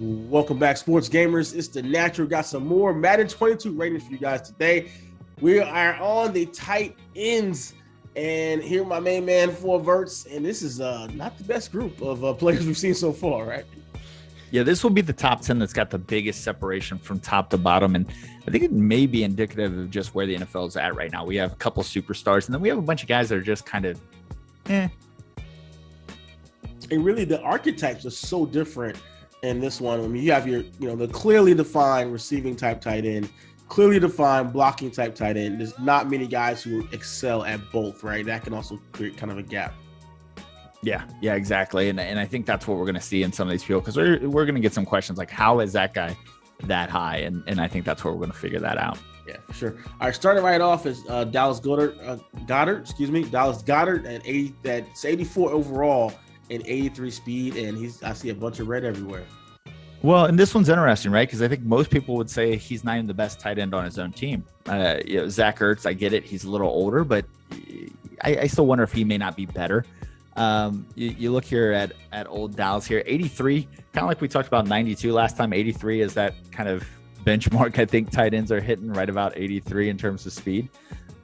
Welcome back, sports gamers. It's the Natural. Got some more Madden 22 ratings for you guys today. We are on the tight ends, and here my main man, Four Verts, and this is not the best group of players we've seen so far, right? Yeah, this will be the top 10 that's got the biggest separation from top to bottom, and I think it may be indicative of just where the NFL is at right now. We have a couple superstars, and then we have a bunch of guys that are just kind of, And really, the archetypes are so different in this one. I mean, you have your, the clearly defined receiving type tight end, clearly defined blocking type tight end. There's not many guys who excel at both, right? That can also create kind of a gap. Yeah, exactly. And I think that's what we're going to see in some of these people, because we're going to get some questions like, how is that guy that high? And I think that's where we're going to figure that out. Yeah, for sure. All right, starting right off is Dallas Goedert, Dallas Goedert at 80, that's 84 overall and 83 speed, and I see a bunch of red everywhere. Well, and this one's interesting, right? Because I think most people would say he's not even the best tight end on his own team. Zach Ertz, I get it, he's a little older, but I still wonder if he may not be better. You look here at old Dallas here, 83, kind of like we talked about 92 last time. 83 is that kind of benchmark. I think tight ends are hitting right about 83 in terms of speed.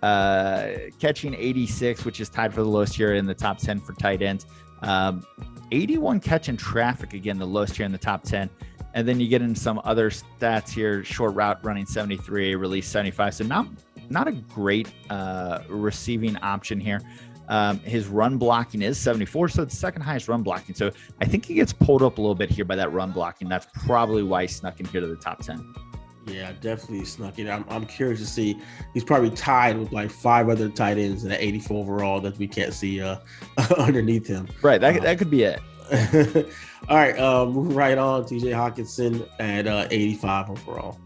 Catching 86, which is tied for the lowest here in the top 10 for tight ends. 81 catch in traffic, again, the lowest here in the top 10. And then you get into some other stats here. Short route running 73, release 75. So not a great receiving option here. His run blocking is 74, so it's second highest run blocking. So I think he gets pulled up a little bit here by that run blocking. That's probably why he snuck in here to the top 10. Yeah, definitely snuck in. I'm curious to see. He's probably tied with like 5 other tight ends in the 84 overall that we can't see underneath him. Right, that could be it. All right, moving right on. TJ Hockenson at 85 overall.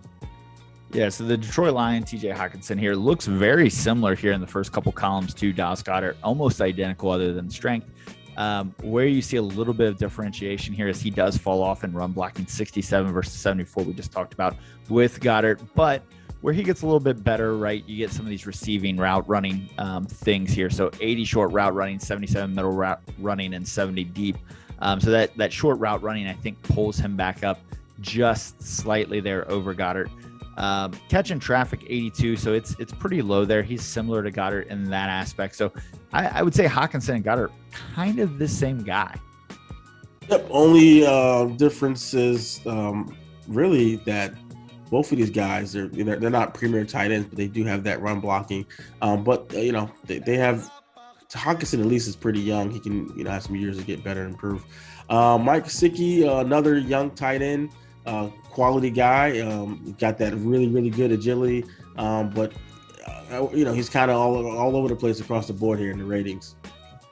Yeah, so the Detroit Lion, TJ Hockenson here, looks very similar here in the first couple columns to Dallas Goedert, almost identical other than strength. Where you see a little bit of differentiation here is he does fall off in run blocking, 67 versus 74 we just talked about with Goedert, but where he gets a little bit better, right, you get some of these receiving route running things here. So 80 short route running, 77 middle route running, and 70 deep. So that short route running, I think, pulls him back up just slightly there over Goedert. Catching traffic 82, so it's pretty low there. He's similar to Goedert in that aspect. So I would say Hockenson and Goedert kind of the same guy. Yep. Only difference is really that both of these guys they're not premier tight ends, but they do have that run blocking. But they have Hockenson at least is pretty young. He can have some years to get better and improve. Mike Gesicki, another young tight end. Quality guy, got that really, really good agility, but he's kind of all over the place across the board here in the ratings.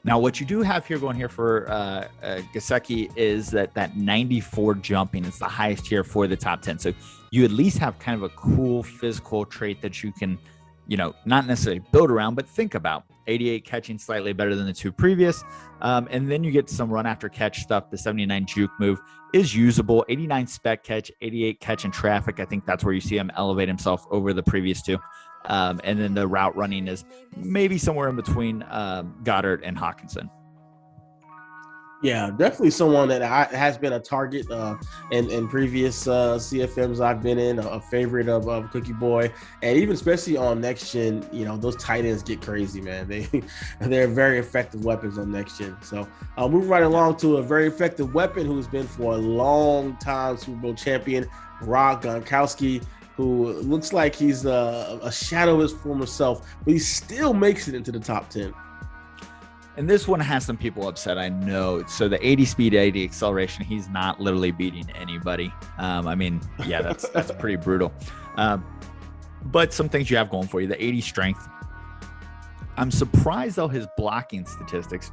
Now, what you do have here going here for Gesicki is that 94 jumping is the highest here for the top 10. So you at least have kind of a cool physical trait that you can, not necessarily build around, but think about. 88 catching, slightly better than the 2 previous. And then you get some run after catch stuff. The 79 juke move is usable. 89 spec catch, 88 catch in traffic. I think that's where you see him elevate himself over the previous 2. And then the route running is maybe somewhere in between Goedert and Hockenson. Yeah, definitely someone that has been a target in previous CFMs I've been in, a favorite of Cookie Boy, and even especially on Next Gen, those tight ends get crazy, man. They're very effective weapons on Next Gen. So moving right along to a very effective weapon who's been for a long time Super Bowl champion, Gronkowski, who looks like he's a shadow of his former self, but he still makes it into the top 10. And this one has some people upset, I know. So the 80 speed, 80 acceleration, he's not literally beating anybody. That's pretty brutal. But some things you have going for you. The 80 strength. I'm surprised, though, his blocking statistics,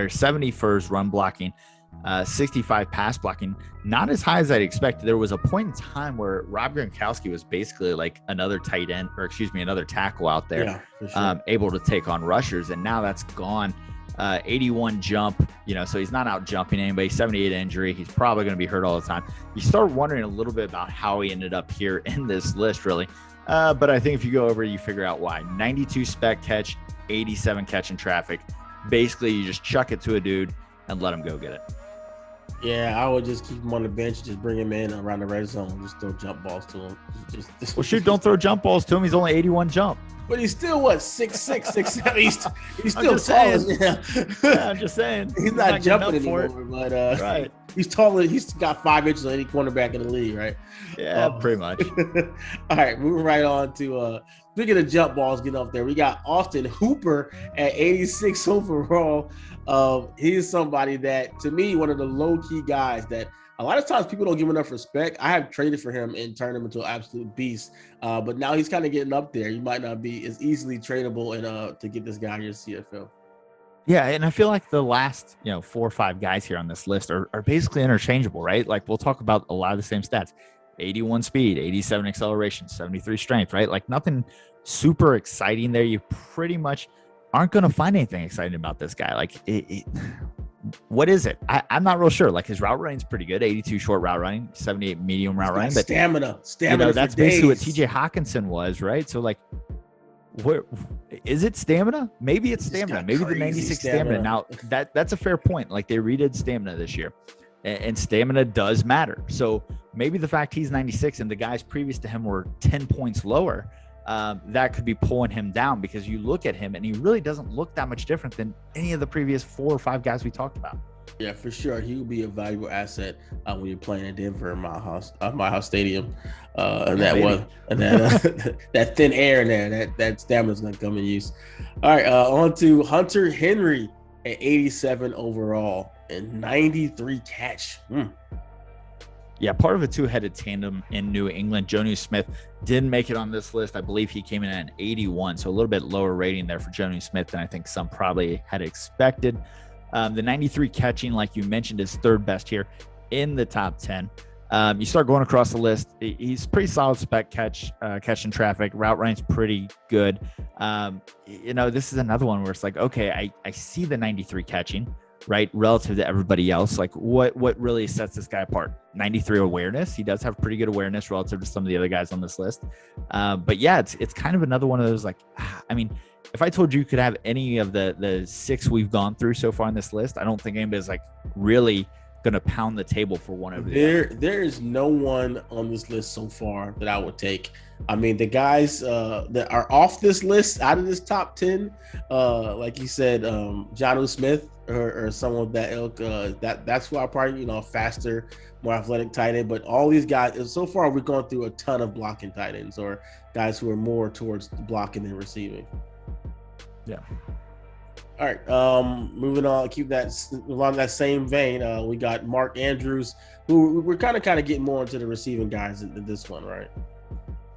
70 for his run blocking, 65 pass blocking, not as high as I'd expected. There was a point in time where Rob Gronkowski was basically like another tight end, another tackle out there, yeah, for sure. Able to take on rushers. And now that's gone. 81 jump, so he's not out jumping anybody. 78 injury. He's probably going to be hurt all the time. You start wondering a little bit about how he ended up here in this list, really. But I think if you go over, you figure out why. 92 spec catch, 87 catch in traffic. Basically, you just chuck it to a dude and let him go get it. Yeah, I would just keep him on the bench, just bring him in around the red zone, just throw jump balls to him. Well, shoot, don't throw jump balls to him. He's only 81 jump. But he's still what 6'6", 6'7". He's still tall. Saying. Yeah, I'm just saying. He's not jumping anymore, but right. He's taller. He's got 5 inches on any cornerback in the league, right? Yeah, pretty much. All right, moving right on to speaking of jump balls getting up there, we got Austin Hooper at 86 overall. He's somebody that, to me, one of the low-key guys that a lot of times people don't give enough respect. I have traded for him and turned him into an absolute beast. But now he's kind of getting up there. He might not be as easily tradable and to get this guy in your CFL. Yeah, and I feel like the last 4 or 5 guys here on this list are basically interchangeable, right? Like we'll talk about a lot of the same stats. 81 speed, 87 acceleration, 73 strength, right? Like nothing super exciting there. You pretty much aren't going to find anything exciting about this guy. Like what is it? I'm not real sure. Like his route running is pretty good. 82 short route running, 78 medium route running. But stamina. That's basically what TJ Hockenson was, right? So like, where is it stamina? Maybe it's stamina. Maybe the 96 stamina. Now that's a fair point. Like they redid stamina this year, and stamina does matter. So maybe the fact he's 96 and the guys previous to him were 10 points lower, that could be pulling him down, because you look at him and he really doesn't look that much different than any of the previous 4 or 5 guys we talked about. Yeah, for sure. He will be a valuable asset when you're playing in Denver, my house Stadium, and that thin air in there, that stamina's gonna come in use. All right, on to Hunter Henry at 87 overall and 93 catch. Yeah, part of a 2-headed tandem in New England. Jonnu Smith didn't make it on this list. I believe he came in at an 81, so a little bit lower rating there for Jonnu Smith than I think some probably had expected. The 93 catching, like you mentioned, is 3rd best here in the top 10. You start going across the list. He's pretty solid spec catching traffic. Route running's pretty good. This is another one where it's like, okay, I see the 93 catching, right, relative to everybody else. Like what really sets this guy apart? 93 awareness. He does have pretty good awareness relative to some of the other guys on this list. But yeah, it's kind of another one of those, like, I mean, if I told you could have any of the 6 we've gone through so far on this list, I don't think anybody's like really going to pound the table for one over the other. There is no one on this list so far that I would take. I mean, the guys that are off this list, out of this top 10, like you said, Jonnu Smith or someone of that ilk, that's why probably, faster, more athletic tight end. But all these guys, so far we've gone through a ton of blocking tight ends or guys who are more towards blocking than receiving. Yeah. All right. Moving on, keep that along that same vein. We got Mark Andrews, who we're kind of getting more into the receiving guys in this one, right?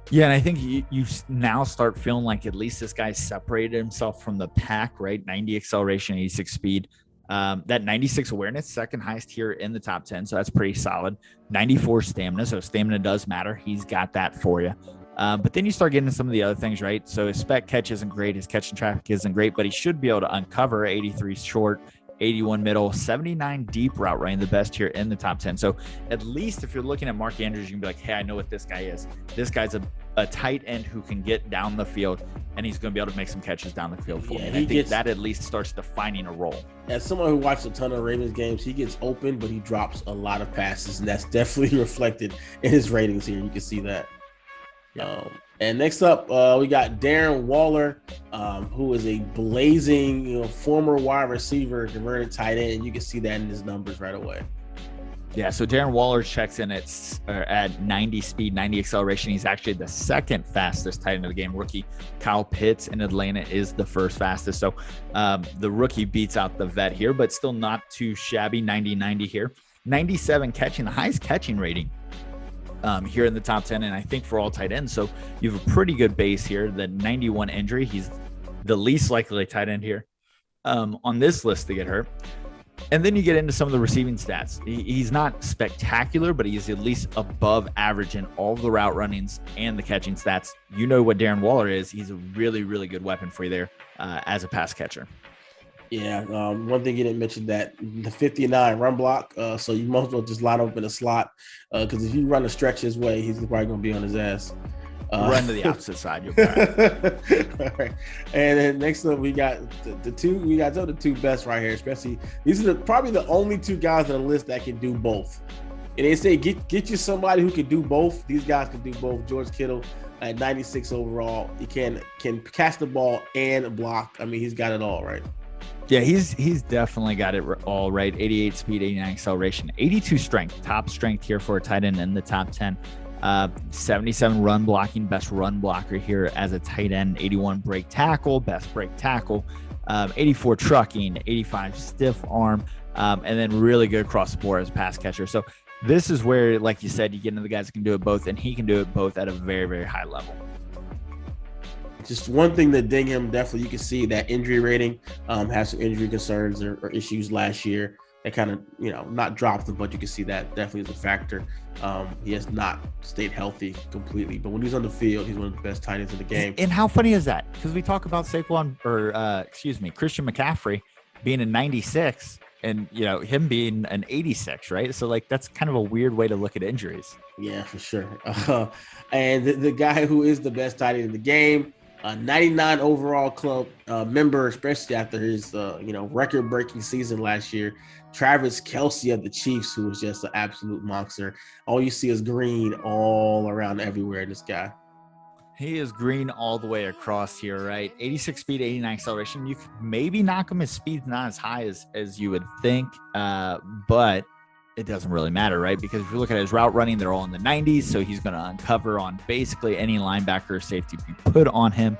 Yeah, and I think you now start feeling like at least this guy separated himself from the pack, right? 90 acceleration, 86 speed. That 96 awareness, 2nd highest here in the top 10, so that's pretty solid. 94 stamina, so stamina does matter. He's got that for you. But then you start getting into some of the other things, right? So his spec catch isn't great. His catch and traffic isn't great, but he should be able to uncover 83 short, 81 middle, 79 deep route running, the best here in the top 10. So at least if you're looking at Mark Andrews, you can be like, hey, I know what this guy is. This guy's a tight end who can get down the field, and he's going to be able to make some catches down the field for me. And I think that at least starts defining a role. As someone who watched a ton of Ravens games, he gets open, but he drops a lot of passes, and that's definitely reflected in his ratings here. You can see that. And next up, we got Darren Waller, who is a blazing, former wide receiver, converted tight end. And you can see that in his numbers right away. Yeah, so Darren Waller checks in at 90 speed, 90 acceleration. He's actually the 2nd fastest tight end of the game. Rookie Kyle Pitts in Atlanta is the 1st fastest. So the rookie beats out the vet here, but still not too shabby. 90-90 here. 97 catching, the highest catching rating here in the top 10, and I think for all tight ends. So you have a pretty good base here. The 91 injury, he's the least likely tight end here on this list to get hurt. And then you get into some of the receiving stats. He's not spectacular, but he's at least above average in all of the route runnings and the catching stats. You know what Darren Waller is. He's a really, really good weapon for you there as a pass catcher. Yeah, one thing you didn't mention, that the 59 run block, so you might as well just line up in a slot, because if you run a stretch his way, he's probably going to be on his ass. Run to the opposite side. You'll be all right. All right. And then next up, we got the two best right here. Especially these are probably the only two guys on the list that can do both. And they say get you somebody who can do both. These guys can do both. George Kittle at 96 overall, he can catch the ball and block. I mean, he's got it all, right? Yeah, he's definitely got it all right. 88 speed, 89 acceleration, 82 strength. Top strength here for a tight end in the top 10. 77 run blocking, best run blocker here as a tight end. 81 break tackle, best break tackle. 84 trucking, 85 stiff arm, and then really good across the board as a pass catcher. So this is where, like you said, you get into the guys that can do it both, and he can do it both at a very, very high level. Just one thing that ding him, definitely you can see that injury rating has some injury concerns or issues last year. That kind of, not dropped him, but you can see that definitely is a factor. He has not stayed healthy completely, but when he's on the field, he's one of the best tight ends in the game. And how funny is that? Because we talk about Christian McCaffrey being a 96 and, him being an 86, right? So, that's kind of a weird way to look at injuries. Yeah, for sure. And the guy who is the best tight end in the game, 99 overall club member, especially after his, record-breaking season last year, Travis Kelce of the Chiefs, who was just an absolute monster. All you see is green all around everywhere in this guy. He is green all the way across here, right? 86 speed, 89 acceleration. You could maybe knock him. His speed's not as high as you would think, but it doesn't really matter, right? Because if you look at his route running, they're all in the 90s, so he's going to uncover on basically any linebacker or safety you put on him.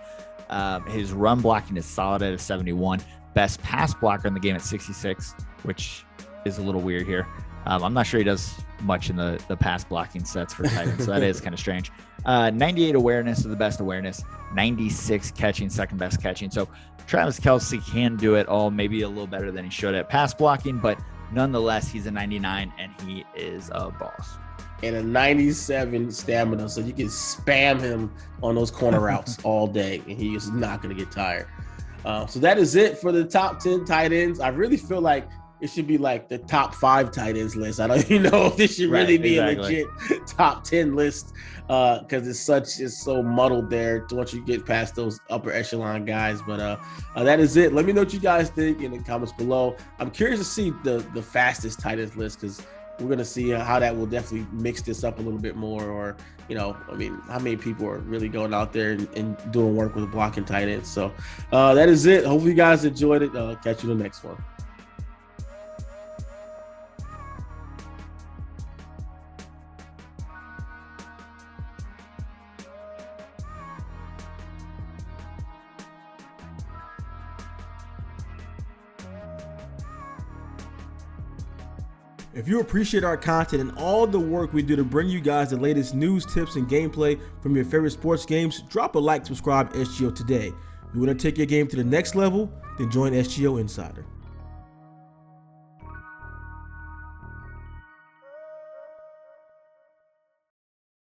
His run blocking is solid at a 71. Best pass blocker in the game at 66, which is a little weird here. I'm not sure he does much in the pass blocking sets for tight ends, so that is kind of strange. 98 awareness is the best awareness. 96 catching, second best catching. So Travis Kelce can do it all, maybe a little better than he should at pass blocking, but nonetheless, he's a 99 and he is a boss. And a 97 stamina, so you can spam him on those corner routes all day, and he is not going to get tired. So that is it for the top 10 tight ends. I really feel like it should be like the top 5 tight ends list. I don't even know if this should really be a legit top 10 list because it's so muddled there once you get past those upper echelon guys. But that is it. Let me know what you guys think in the comments below. I'm curious to see the fastest tight ends list because we're going to see how that will definitely mix this up a little bit more, or, how many people are really going out there and doing work with blocking tight ends. So that is it. Hopefully you guys enjoyed it. Catch you in the next one. If you appreciate our content and all the work we do to bring you guys the latest news, tips, and gameplay from your favorite sports games, drop a like, subscribe, SGO today. You want to take your game to the next level? Then join SGO Insider.